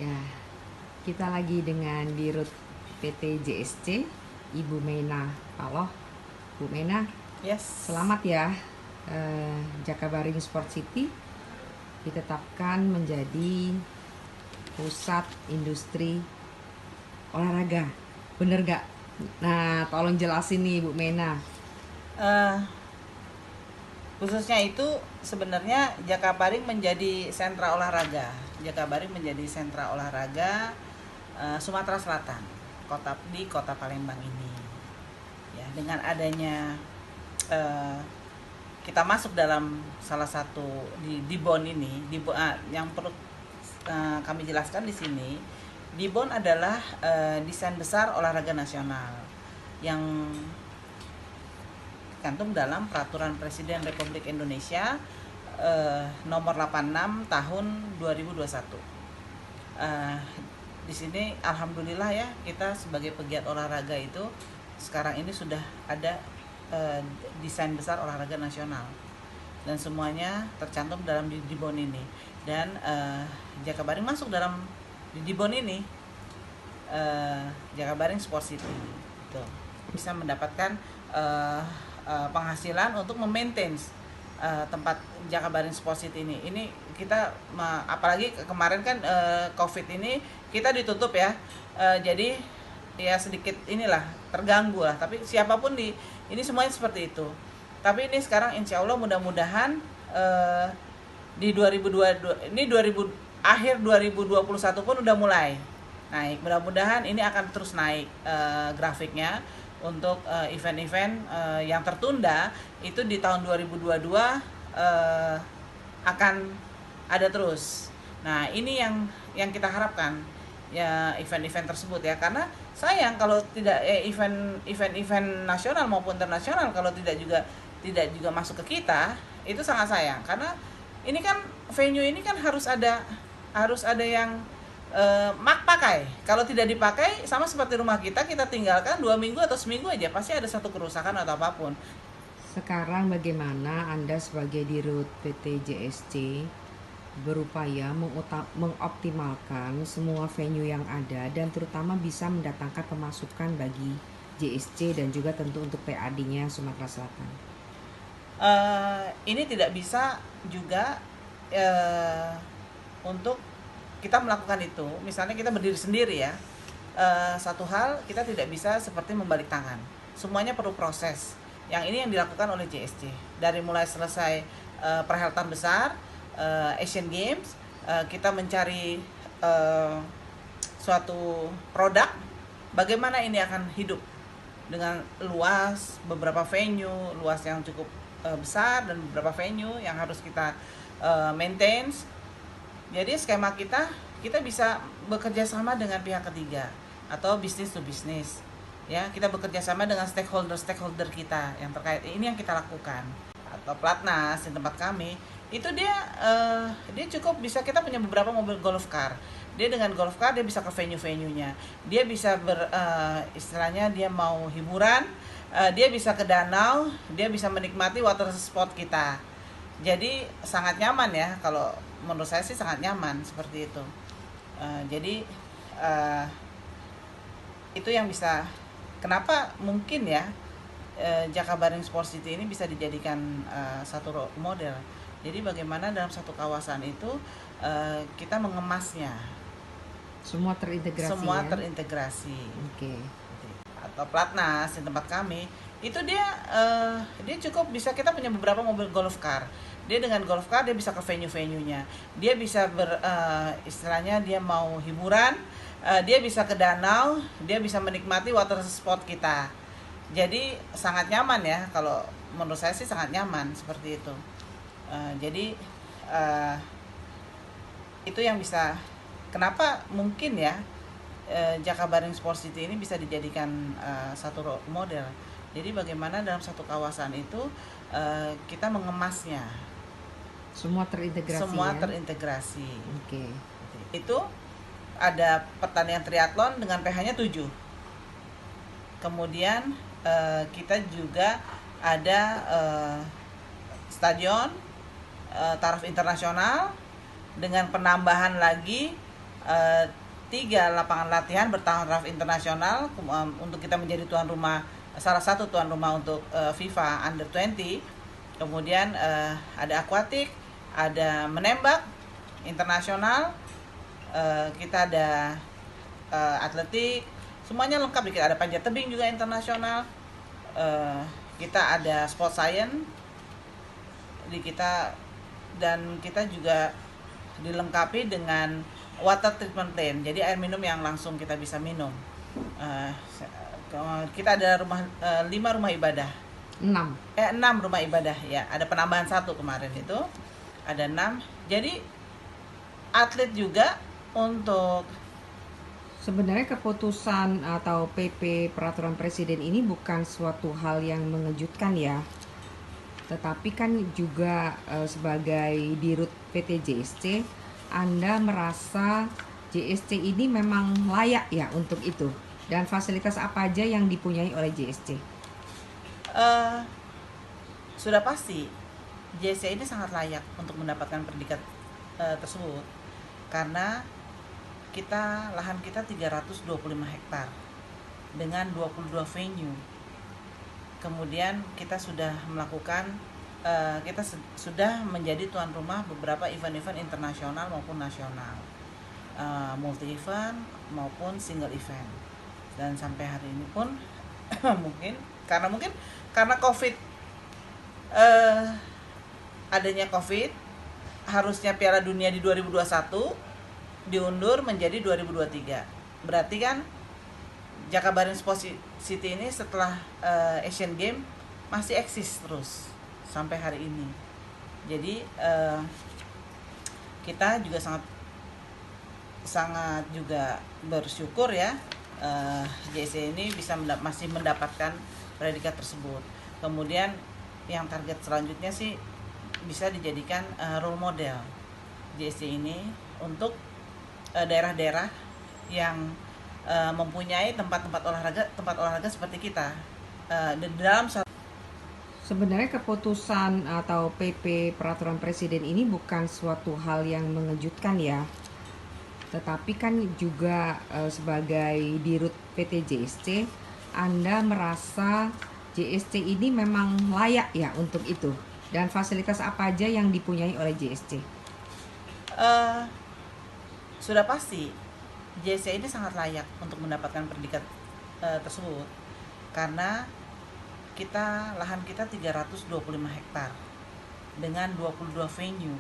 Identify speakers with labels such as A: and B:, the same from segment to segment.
A: Ya, kita lagi dengan Dirut PT JSC, Ibu Mena Paloh. Bu Mena,
B: Yes.
A: selamat ya. Jakabaring Sport City ditetapkan menjadi pusat industri olahraga. Bener gak? Nah, tolong jelasin nih Bu Mena.
B: Eh, Khususnya itu sebenarnya Jakabaring menjadi sentra olahraga. Jakabaring menjadi sentra olahraga Sumatera Selatan, kota Palembang ini. Ya, dengan adanya kita masuk dalam salah satu di BON ini, yang perlu kami jelaskan di sini, di BON adalah desain besar olahraga nasional yang tercantum dalam Peraturan Presiden Republik Indonesia nomor 86 tahun 2021. Di sini alhamdulillah ya, kita sebagai pegiat olahraga itu sekarang ini sudah ada desain besar olahraga nasional dan semuanya tercantum dalam di BON ini, dan Jakabaring masuk dalam di BON ini. Jakabaring Sport City itu bisa mendapatkan penghasilan untuk memaintain tempat Jakabaring Sport City ini. Ini kita apalagi kemarin kan COVID ini kita ditutup ya, jadi ya sedikit inilah terganggu lah. Tapi siapapun ini semuanya seperti itu. Tapi ini sekarang insya Allah mudah-mudahan di 2022 ini akhir 2021 pun udah mulai naik. Mudah-mudahan ini akan terus naik grafiknya untuk event-event yang tertunda itu di tahun 2022 akan ada terus. Nah, ini yang kita harapkan ya, event-event tersebut ya, karena sayang kalau tidak event-event nasional maupun internasional kalau tidak juga masuk ke kita, itu sangat sayang. Karena ini kan venue ini kan harus ada yang pakai. Kalau tidak dipakai, sama seperti rumah kita tinggalkan 2 minggu atau seminggu aja pasti ada satu kerusakan atau apapun.
A: Sekarang bagaimana Anda sebagai Dirut PT JSC berupaya mengoptimalkan semua venue yang ada dan terutama bisa mendatangkan pemasukan bagi JSC dan juga tentu untuk PAD-nya Sumatera Selatan?
B: Ini tidak bisa juga untuk kita melakukan itu. Misalnya kita berdiri sendiri ya, satu hal kita tidak bisa seperti membalik tangan. Semuanya perlu proses. Yang ini yang dilakukan oleh JSC dari mulai selesai perhelatan besar Asian Games, kita mencari suatu produk, bagaimana ini akan hidup dengan luas, beberapa venue luas yang cukup besar dan beberapa venue yang harus kita maintain. Jadi skema kita bisa bekerja sama dengan pihak ketiga atau bisnis to bisnis. Ya, kita bekerja sama dengan stakeholder kita yang terkait. Ini yang kita lakukan. Atau Platnas di tempat kami, itu dia cukup bisa, kita punya beberapa mobil golf car. Dia dengan golf car dia bisa ke venue-venuenya. Dia bisa istilahnya dia mau hiburan, dia bisa ke danau, dia bisa menikmati water sport kita. Jadi sangat nyaman ya, kalau menurut saya sih sangat nyaman seperti itu. Jadi itu yang bisa, kenapa mungkin ya Jakabaring Sport City ini bisa dijadikan satu model. Jadi bagaimana dalam satu kawasan itu kita mengemasnya.
A: Semua terintegrasi.
B: Semua
A: ya?
B: terintegrasi.
A: Oke.
B: Atau Platnas di tempat kami, itu dia cukup bisa, kita punya beberapa mobil golf car. Dia dengan golf car dia bisa ke venue-venuenya. Dia bisa istilahnya dia mau hiburan, dia bisa ke danau, dia bisa menikmati water sport kita. Jadi sangat nyaman ya, kalau menurut saya sih sangat nyaman seperti itu. Jadi itu yang bisa, kenapa mungkin ya Jakabaring Sport City ini bisa dijadikan satu model. Jadi bagaimana dalam satu kawasan itu kita mengemasnya.
A: Semua terintegrasi.
B: Semua
A: ya?
B: terintegrasi.
A: Oke.
B: Itu ada pertandingan triathlon dengan pH-nya 7. Kemudian kita juga ada stadion taraf internasional dengan penambahan lagi eh, 3 lapangan latihan bertaraf internasional untuk kita menjadi tuan rumah, salah satu tuan rumah untuk FIFA Under 20. Kemudian ada akuatik, ada menembak internasional, kita ada atletik, semuanya lengkap. Kita ada panjat tebing juga internasional, kita ada sport science di kita, dan kita juga dilengkapi dengan water treatment plant, jadi air minum yang langsung kita bisa minum. Kita ada 5 rumah ibadah,
A: 6.
B: 6 rumah ibadah ya, ada penambahan 1 kemarin, itu ada 6. Jadi atlet juga untuk
A: Sebenarnya keputusan atau PP peraturan presiden ini bukan suatu hal yang mengejutkan ya. Tetapi kan juga sebagai dirut PT JSC, Anda merasa JSC ini memang layak ya untuk itu? Dan fasilitas apa aja yang dipunyai oleh JSC?
B: Sudah pasti JSC ini sangat layak untuk mendapatkan predikat tersebut, karena lahan kita 325 hektar dengan 22 venue. Kemudian kita sudah melakukan sudah menjadi tuan rumah beberapa event-event internasional maupun nasional, multi event maupun single event. Dan sampai hari ini pun mungkin karena COVID, adanya COVID, harusnya Piala Dunia di 2021 diundur menjadi 2023. Berarti kan Jakabaring Sports City ini setelah Asian Games masih eksis terus sampai hari ini. Jadi kita juga sangat juga bersyukur ya, JSC ini masih mendapatkan predikat tersebut. Kemudian yang target selanjutnya sih bisa dijadikan role model JSC ini untuk daerah-daerah yang mempunyai tempat olahraga seperti kita.
A: Sebenarnya keputusan atau PP peraturan presiden ini bukan suatu hal yang mengejutkan ya. Tetapi kan juga sebagai dirut PT JSC, Anda merasa JSC ini memang layak ya untuk itu? Dan fasilitas apa aja yang dipunyai oleh JSC?
B: Sudah pasti JSC ini sangat layak untuk mendapatkan predikat tersebut, karena lahan kita 325 hektar dengan 22 venue.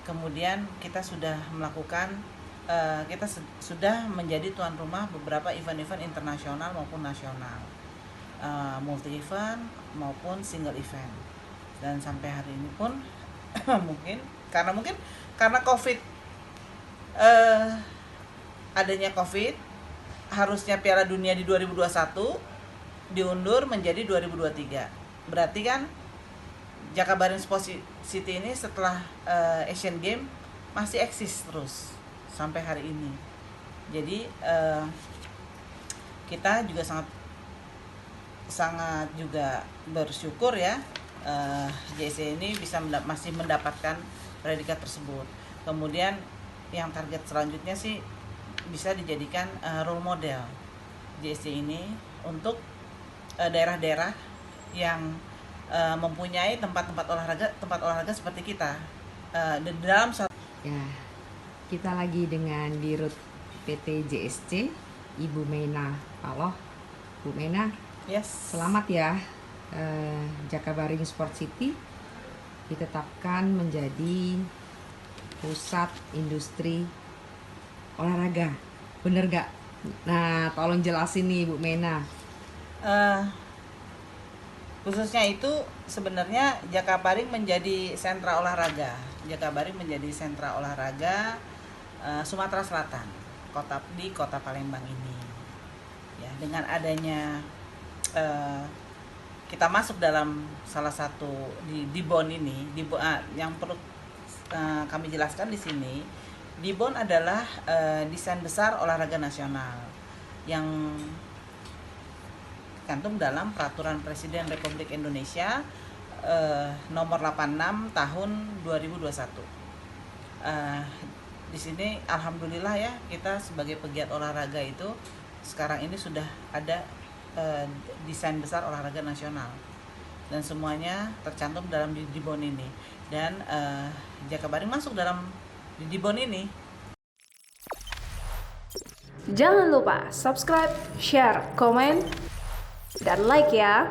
B: Kemudian kita sudah melakukan sudah menjadi tuan rumah beberapa event-event internasional maupun nasional, multi event maupun single event. Dan sampai hari ini pun karena COVID, adanya COVID, harusnya Piala Dunia di 2021 diundur menjadi 2023. Berarti kan Jakabaring Sports City ini setelah Asian Games masih eksis terus sampai hari ini. Jadi kita juga sangat juga bersyukur ya, JSC ini masih mendapatkan predikat tersebut. Kemudian yang target selanjutnya sih bisa dijadikan role model JSC ini untuk daerah-daerah yang mempunyai tempat olahraga seperti kita.
A: Ya, kita lagi dengan dirut PT JSC, Ibu Mena Paloh. Bu Mena,
B: Yes.
A: selamat ya. Jakabaring Sport City ditetapkan menjadi pusat industri olahraga, bener gak? Nah, tolong jelasin nih Bu Mena.
B: Khususnya itu sebenarnya Jakabaring menjadi sentra olahraga. Jakabaring menjadi sentra olahraga Sumatera Selatan, di kota Palembang ini. Ya, dengan adanya kita masuk dalam salah satu di BON ini, yang perlu kami jelaskan di sini, di BON adalah desain besar olahraga nasional yang tercantum dalam Peraturan Presiden Republik Indonesia nomor 86 tahun 2021. di sini alhamdulillah ya, kita sebagai pegiat olahraga itu sekarang ini sudah ada desain besar olahraga nasional dan semuanya tercantum dalam Didibon ini, dan Jakabaring masuk dalam Didibon ini.
C: Jangan lupa subscribe, share, komen, dan like ya.